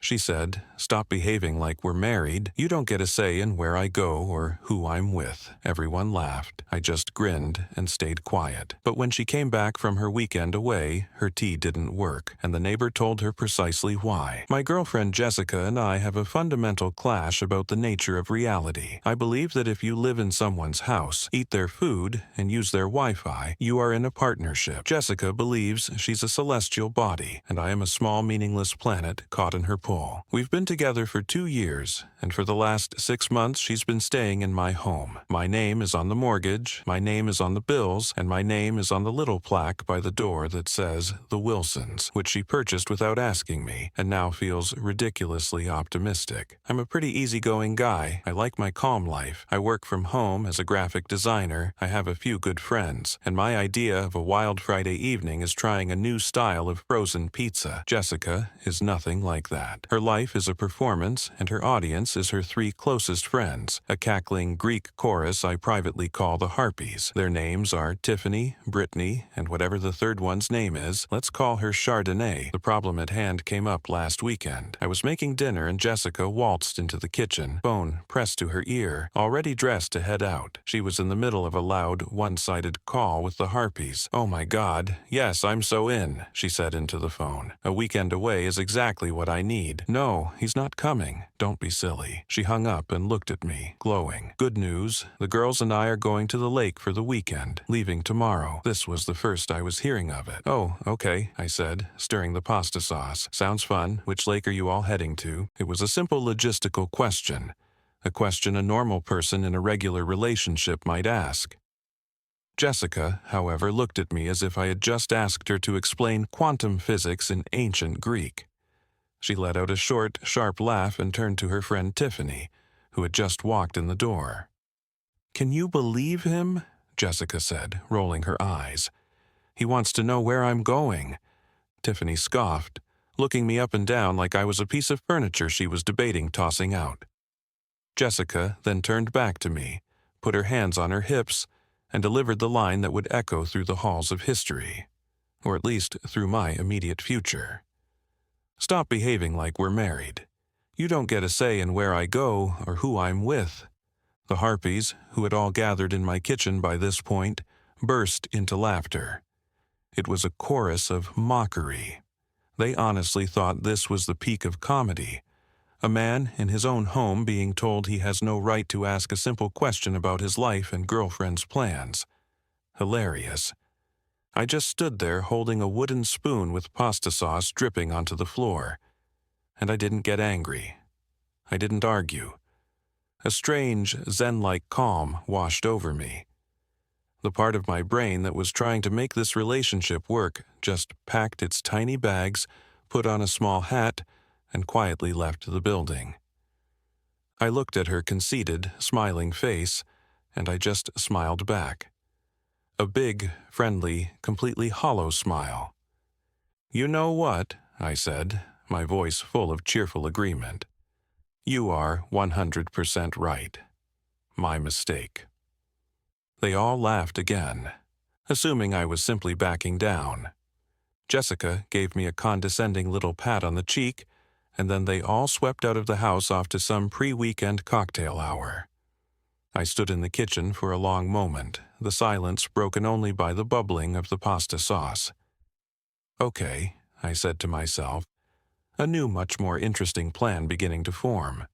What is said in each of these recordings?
she said. "Stop behaving like we're married. You don't get a say in where I go or who I'm with." Everyone laughed. I just grinned and stayed quiet. But when she came back from her weekend away, her tea didn't work, and the neighbor told her precisely why. "My girlfriend Jessica and I have a fundamental clash about the nature of reality. I believe that if you live in someone's house, eat their food, and use their Wi-Fi, you are in a partnership. Jessica believes she's a celestial body, and I am a small meaningless planet caught in her pull. We've been together for 2 years, and for the last 6 months she's been staying in my home. My name is on the mortgage, my name is on the bills, and my name is on the little plaque by the door that says The Wilsons, which she purchased without asking me, and now feels ridiculously optimistic. I'm a pretty easygoing guy. I like my calm life. I work from home as a graphic designer. I have a few good friends, and my idea of a wild Friday evening is trying a new style of frozen pizza. Jessica is nothing like that. Her life is a performance, and her audience is her 3 closest friends, a cackling Greek chorus I privately call the Harpies. Their names are Tiffany, Brittany, and whatever the third one's name is, let's call her Chardonnay. The problem at hand came up last weekend. I was making dinner and Jessica waltzed into the kitchen, phone pressed to her ear, already dressed to head out. She was in the middle of a loud, one-sided call with the Harpies. "Oh my God, yes, I'm so in," she said into the phone. "A weekend away is exactly what I need." "No, he's not coming. Don't be silly." She hung up and looked at me, glowing. "Good news. The girls and I are going to the lake for the weekend, leaving tomorrow." This was the first I was hearing of it. "Oh, okay," I said, stirring the pasta sauce. "Sounds fun. Which lake are you all heading to?" It was a simple logistical question, a question a normal person in a regular relationship might ask. Jessica, however, looked at me as if I had just asked her to explain quantum physics in ancient Greek. She let out a short, sharp laugh and turned to her friend Tiffany, who had just walked in the door. "Can you believe him?" Jessica said, rolling her eyes. "He wants to know where I'm going." Tiffany scoffed, looking me up and down like I was a piece of furniture she was debating tossing out. Jessica then turned back to me, put her hands on her hips, and delivered the line that would echo through the halls of history, or at least through my immediate future. "Stop behaving like we're married. You don't get a say in where I go or who I'm with." The Harpies, who had all gathered in my kitchen by this point, burst into laughter. It was a chorus of mockery. They honestly thought this was the peak of comedy. A man in his own home being told he has no right to ask a simple question about his life and girlfriend's plans. Hilarious. I just stood there holding a wooden spoon with pasta sauce dripping onto the floor. And I didn't get angry. I didn't argue. A strange, zen-like calm washed over me. The part of my brain that was trying to make this relationship work just packed its tiny bags, put on a small hat, and quietly left the building. I looked at her conceited, smiling face, and I just smiled back. A big, friendly, completely hollow smile. "You know what?" I said, my voice full of cheerful agreement. "You are 100% right. My mistake." They all laughed again, assuming I was simply backing down. Jessica gave me a condescending little pat on the cheek, and then they all swept out of the house off to some pre-weekend cocktail hour. I stood in the kitchen for a long moment, the silence broken only by the bubbling of the pasta sauce. "Okay," I said to myself, a new, much more interesting plan beginning to form.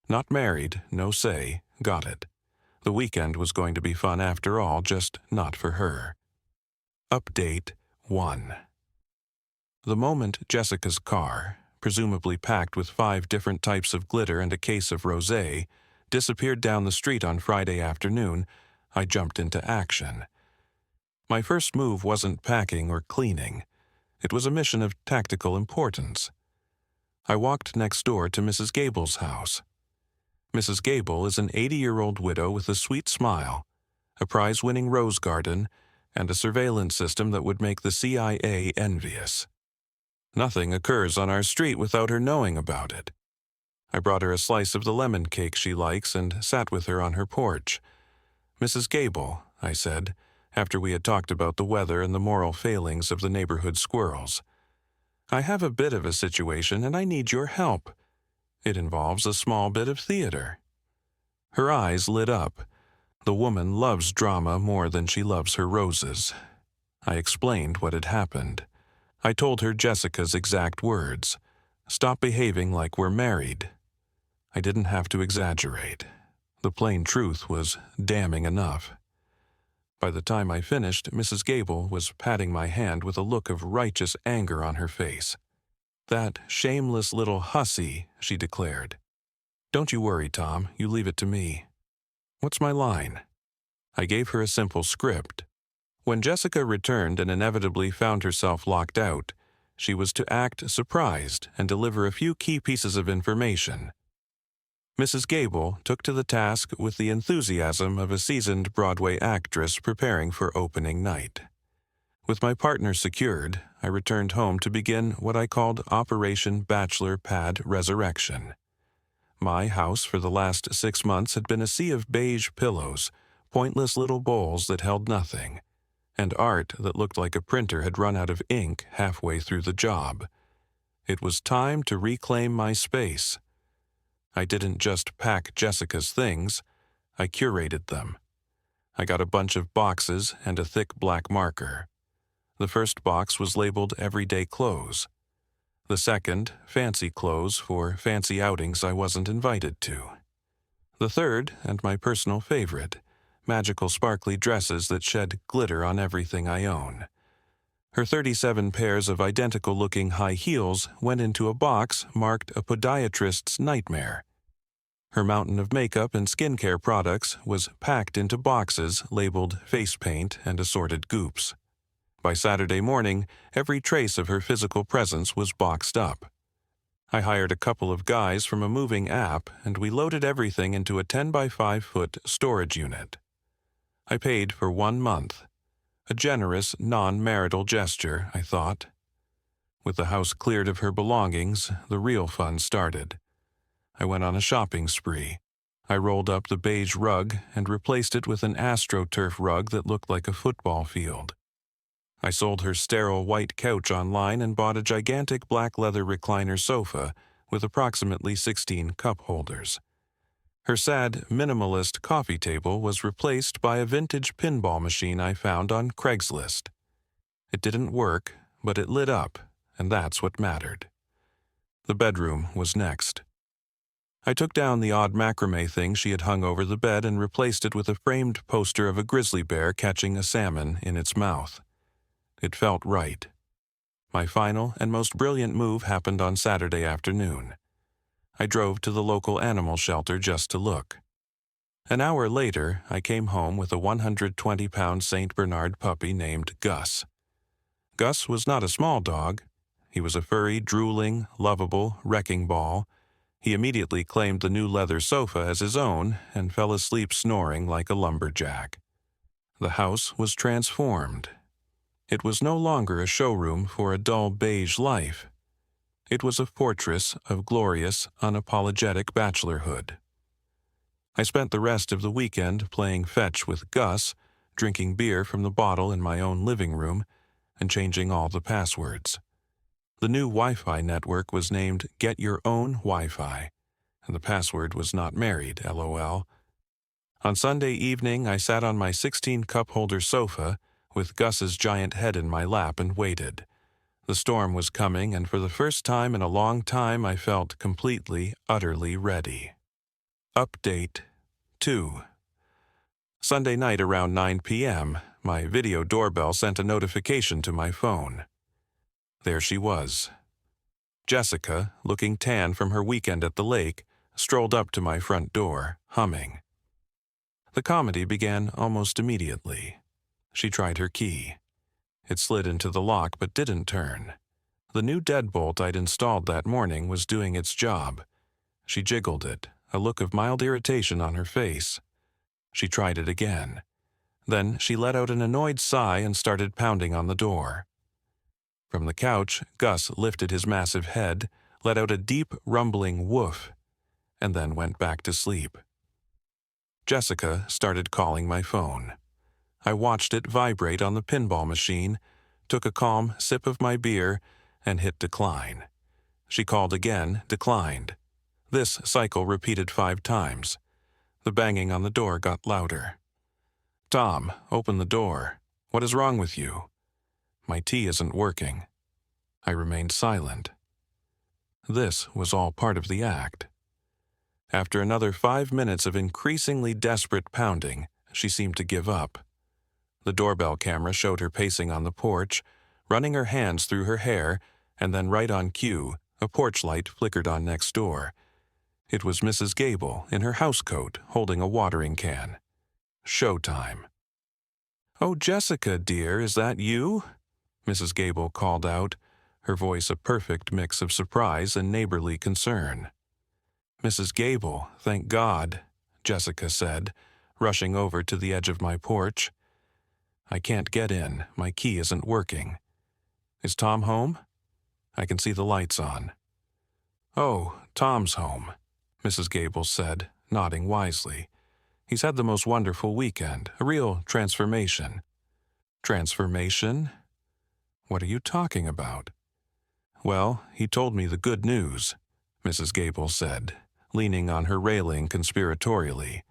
Not married, no say, got it. The weekend was going to be fun after all, just not for her. Update 1. The moment Jessica's car, presumably packed with 5 different types of glitter and a case of rosé, disappeared down the street on Friday afternoon, I jumped into action. My first move wasn't packing or cleaning. It was a mission of tactical importance. I walked next door to Mrs. Gable's house. Mrs. Gable is an 80-year-old widow with a sweet smile, a prize-winning rose garden, and a surveillance system that would make the CIA envious. Nothing occurs on our street without her knowing about it. I brought her a slice of the lemon cake she likes and sat with her on her porch. "Mrs. Gable," I said, after we had talked about the weather and the moral failings of the neighborhood squirrels, I have a bit of a situation and I need your help. It involves a small bit of theater." Her eyes lit up. The woman loves drama more than she loves her roses. I explained what had happened. I told her Jessica's exact words. "Stop behaving like we're married." I didn't have to exaggerate. The plain truth was damning enough. By the time I finished, Mrs. Gable was patting my hand with a look of righteous anger on her face. "That shameless little hussy," she declared. "Don't you worry, Tom. You leave it to me." "What's my line?" I gave her a simple script. When Jessica returned and inevitably found herself locked out, she was to act surprised and deliver a few key pieces of information. Mrs. Gable took to the task with the enthusiasm of a seasoned Broadway actress preparing for opening night. With my partner secured, I returned home to begin what I called Operation Bachelor Pad Resurrection. My house for the last 6 months had been a sea of beige pillows, pointless little bowls that held nothing, and art that looked like a printer had run out of ink halfway through the job. It was time to reclaim my space. I didn't just pack Jessica's things, I curated them. I got a bunch of boxes and a thick black marker. The first box was labeled Everyday Clothes. The second, Fancy Clothes for fancy outings I wasn't invited to. The third, and my personal favorite, Magical sparkly dresses that shed glitter on everything I own. Her 37 pairs of identical-looking high heels went into a box marked a podiatrist's nightmare. Her mountain of makeup and skincare products was packed into boxes labeled face paint and assorted goops. By Saturday morning, every trace of her physical presence was boxed up. I hired a couple of guys from a moving app, and we loaded everything into a 10 by 5 foot storage unit. I paid for 1 month. A generous, non-marital gesture, I thought. With the house cleared of her belongings, the real fun started. I went on a shopping spree. I rolled up the beige rug and replaced it with an AstroTurf rug that looked like a football field. I sold her sterile white couch online and bought a gigantic black leather recliner sofa with approximately 16 cup holders. Her sad, minimalist coffee table was replaced by a vintage pinball machine I found on Craigslist. It didn't work, but it lit up, and that's what mattered. The bedroom was next. I took down the odd macrame thing she had hung over the bed and replaced it with a framed poster of a grizzly bear catching a salmon in its mouth. It felt right. My final and most brilliant move happened on Saturday afternoon. I drove to the local animal shelter just to look. An hour later, I came home with a 120-pound St. Bernard puppy named Gus. Gus was not a small dog. He was a furry, drooling, lovable wrecking ball. He immediately claimed the new leather sofa as his own and fell asleep snoring like a lumberjack. The house was transformed. It was no longer a showroom for a dull beige life. It was a fortress of glorious, unapologetic bachelorhood. I spent the rest of the weekend playing fetch with Gus, drinking beer from the bottle in my own living room, and changing all the passwords. The new Wi-Fi network was named Get Your Own Wi-Fi, and the password was not married, LOL. On Sunday evening, I sat on my 16-cup-holder sofa with Gus's giant head in my lap and waited. The storm was coming, and for the first time in a long time, I felt completely, utterly ready. Update 2. Sunday night around 9 p.m., my video doorbell sent a notification to my phone. There she was. Jessica, looking tan from her weekend at the lake, strolled up to my front door, humming. The comedy began almost immediately. She tried her key. It slid into the lock but didn't turn. The new deadbolt I'd installed that morning was doing its job. She jiggled it, a look of mild irritation on her face. She tried it again. Then she let out an annoyed sigh and started pounding on the door. From the couch, Gus lifted his massive head, let out a deep, rumbling woof, and then went back to sleep. Jessica started calling my phone. I watched it vibrate on the pinball machine, took a calm sip of my beer, and hit decline. She called again, declined. This cycle repeated 5 times. The banging on the door got louder. "Tom, open the door. What is wrong with you?" "My tea isn't working." I remained silent. This was all part of the act. After another 5 minutes of increasingly desperate pounding, she seemed to give up. The doorbell camera showed her pacing on the porch, running her hands through her hair, and then right on cue, a porch light flickered on next door. It was Mrs. Gable in her housecoat holding a watering can. Showtime. "Oh, Jessica, dear, is that you?" Mrs. Gable called out, her voice a perfect mix of surprise and neighborly concern. "Mrs. Gable, thank God," Jessica said, rushing over to the edge of my porch. "I can't get in. My key isn't working. Is Tom home? I can see the lights on." "Oh, Tom's home," Mrs. Gable said, nodding wisely. "He's had the most wonderful weekend, a real transformation." "Transformation? What are you talking about?" "Well, he told me the good news," Mrs. Gable said, leaning on her railing conspiratorially.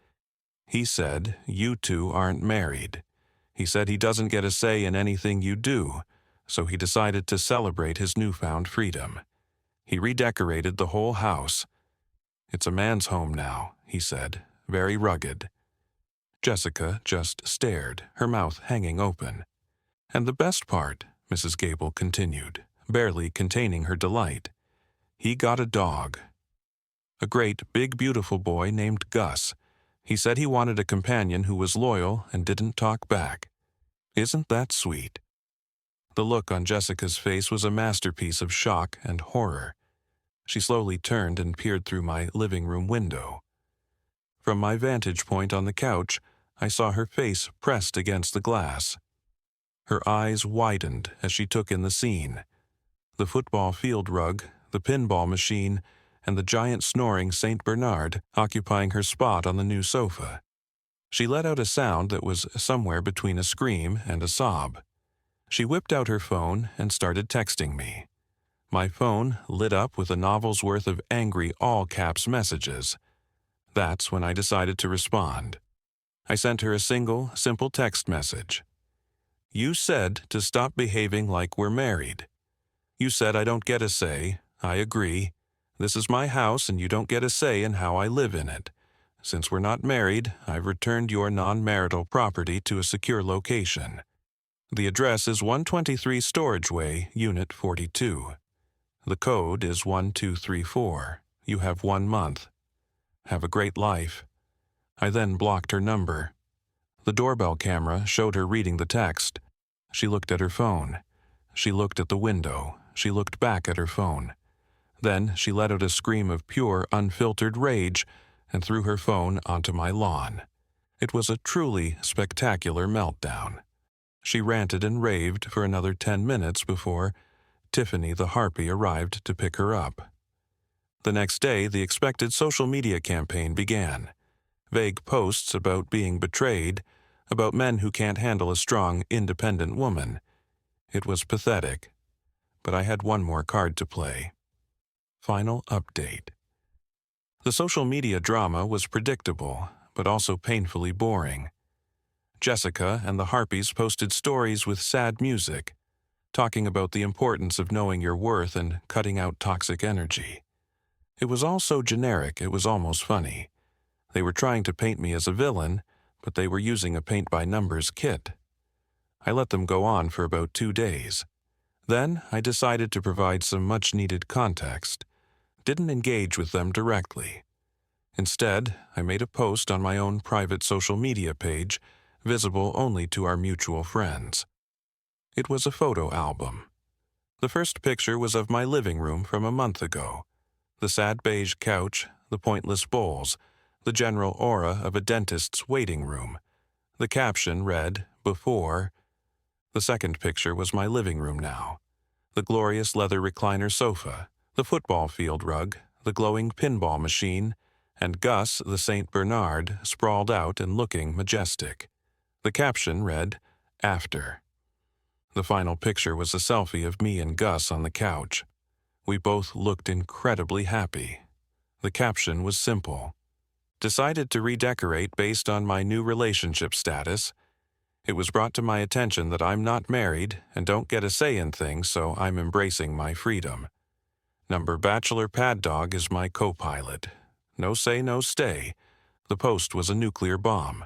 "He said you two aren't married. He said he doesn't get a say in anything you do, so he decided to celebrate his newfound freedom. He redecorated the whole house. It's a man's home now," he said, very rugged. Jessica just stared, her mouth hanging open. "And the best part," Mrs. Gable continued, barely containing her delight, "he got a dog. A great, big, beautiful boy named Gus. He said he wanted a companion who was loyal and didn't talk back. Isn't that sweet?" The look on Jessica's face was a masterpiece of shock and horror. She slowly turned and peered through my living room window. From my vantage point on the couch, I saw her face pressed against the glass. Her eyes widened as she took in the scene. The football field rug, the pinball machine, and the giant snoring St. Bernard occupying her spot on the new sofa. She let out a sound that was somewhere between a scream and a sob. She whipped out her phone and started texting me. My phone lit up with a novel's worth of angry all-caps messages. That's when I decided to respond. I sent her a single, simple text message. "You said to stop behaving like we're married. You said I don't get a say. I agree. This is my house and you don't get a say in how I live in it. Since we're not married, I've returned your non-marital property to a secure location. The address is 123 Storage Way, Unit 42. The code is 1234. You have 1 month. Have a great life." I then blocked her number. The doorbell camera showed her reading the text. She looked at her phone. She looked at the window. She looked back at her phone. Then she let out a scream of pure, unfiltered rage and threw her phone onto my lawn. It was a truly spectacular meltdown. She ranted and raved for another 10 minutes before Tiffany the harpy arrived to pick her up. The next day, the expected social media campaign began. Vague posts about being betrayed, about men who can't handle a strong, independent woman. It was pathetic. But I had one more card to play. Final update. The social media drama was predictable, but also painfully boring. Jessica and the Harpies posted stories with sad music, talking about the importance of knowing your worth and cutting out toxic energy. It was all so generic it was almost funny. They were trying to paint me as a villain, but they were using a paint-by-numbers kit. I let them go on for about 2 days. Then I decided to provide some much-needed context. Didn't engage with them directly. Instead, I made a post on my own private social media page, visible only to our mutual friends. It was a photo album. The first picture was of my living room from a month ago. The sad beige couch, the pointless bowls, the general aura of a dentist's waiting room. The caption read, "Before." The second picture was my living room now. The glorious leather recliner sofa, the football field rug, the glowing pinball machine, and Gus the St. Bernard sprawled out and looking majestic. The caption read, "After." The final picture was a selfie of me and Gus on the couch. We both looked incredibly happy. The caption was simple. Decided to redecorate based on my new relationship status. It was brought to my attention that I'm not married and don't get a say in things, so I'm embracing my freedom. Number Bachelor Pad Dog is my co-pilot. No say, no stay. The post was a nuclear bomb.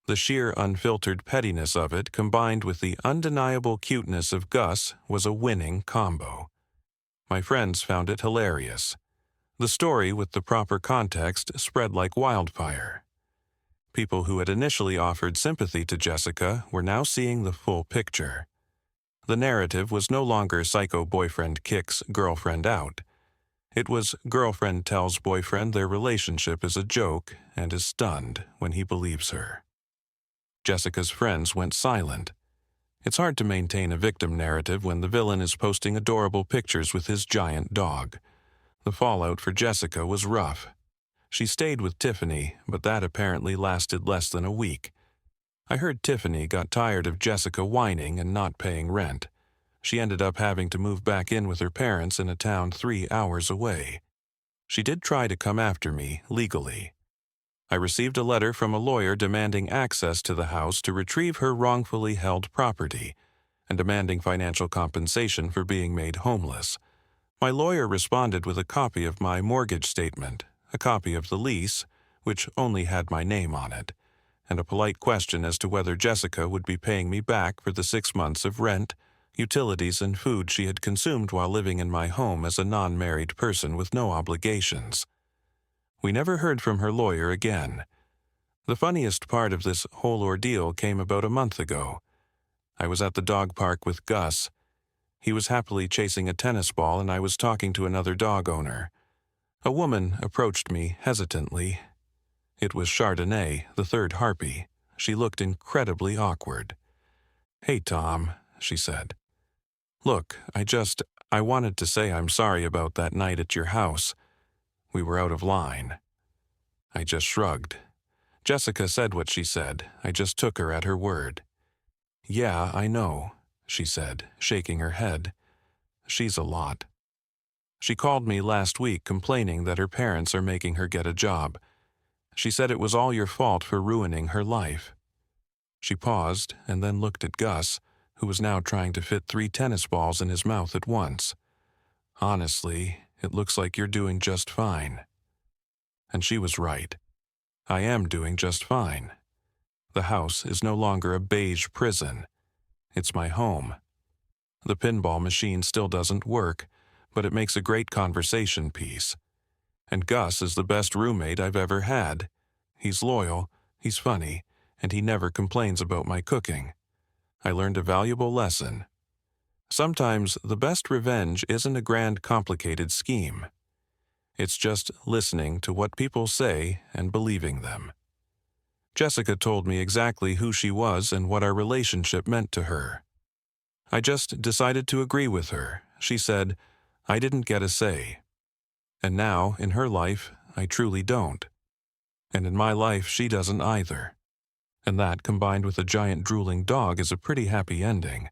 The sheer unfiltered pettiness of it, combined with the undeniable cuteness of Gus, was a winning combo. My friends found it hilarious. The story, with the proper context, spread like wildfire. People who had initially offered sympathy to Jessica were now seeing the full picture. The narrative was no longer psycho boyfriend kicks girlfriend out. It was girlfriend tells boyfriend their relationship is a joke and is stunned when he believes her. Jessica's friends went silent. It's hard to maintain a victim narrative when the villain is posting adorable pictures with his giant dog. The fallout for Jessica was rough. She stayed with Tiffany, but that apparently lasted less than a week. I heard Tiffany got tired of Jessica whining and not paying rent. She ended up having to move back in with her parents in a town 3 hours away. She did try to come after me legally. I received a letter from a lawyer demanding access to the house to retrieve her wrongfully held property and demanding financial compensation for being made homeless. My lawyer responded with a copy of my mortgage statement, a copy of the lease, which only had my name on it, and a polite question as to whether Jessica would be paying me back for the 6 months of rent, utilities, and food she had consumed while living in my home as a non-married person with no obligations. We never heard from her lawyer again. The funniest part of this whole ordeal came about a month ago. I was at the dog park with Gus. He was happily chasing a tennis ball and I was talking to another dog owner. A woman approached me hesitantly. It was Chardonnay, the third harpy. She looked incredibly awkward. "Hey, Tom," she said. "Look, I wanted to say I'm sorry about that night at your house. We were out of line." I just shrugged. Jessica said what she said. I just took her at her word. "Yeah, I know," she said, shaking her head. "She's a lot. She called me last week complaining that her parents are making her get a job. She said it was all your fault for ruining her life." She paused and then looked at Gus, who was now trying to fit 3 tennis balls in his mouth at once. "Honestly, it looks like you're doing just fine." And she was right. I am doing just fine. The house is no longer a beige prison. It's my home. The pinball machine still doesn't work, but it makes a great conversation piece. And Gus is the best roommate I've ever had. He's loyal, he's funny, and he never complains about my cooking. I learned a valuable lesson. Sometimes the best revenge isn't a grand, complicated scheme. It's just listening to what people say and believing them. Jessica told me exactly who she was and what our relationship meant to her. I just decided to agree with her. She said, I didn't get a say. And now, in her life, I truly don't. And in my life, she doesn't either. And that, combined with a giant drooling dog, is a pretty happy ending.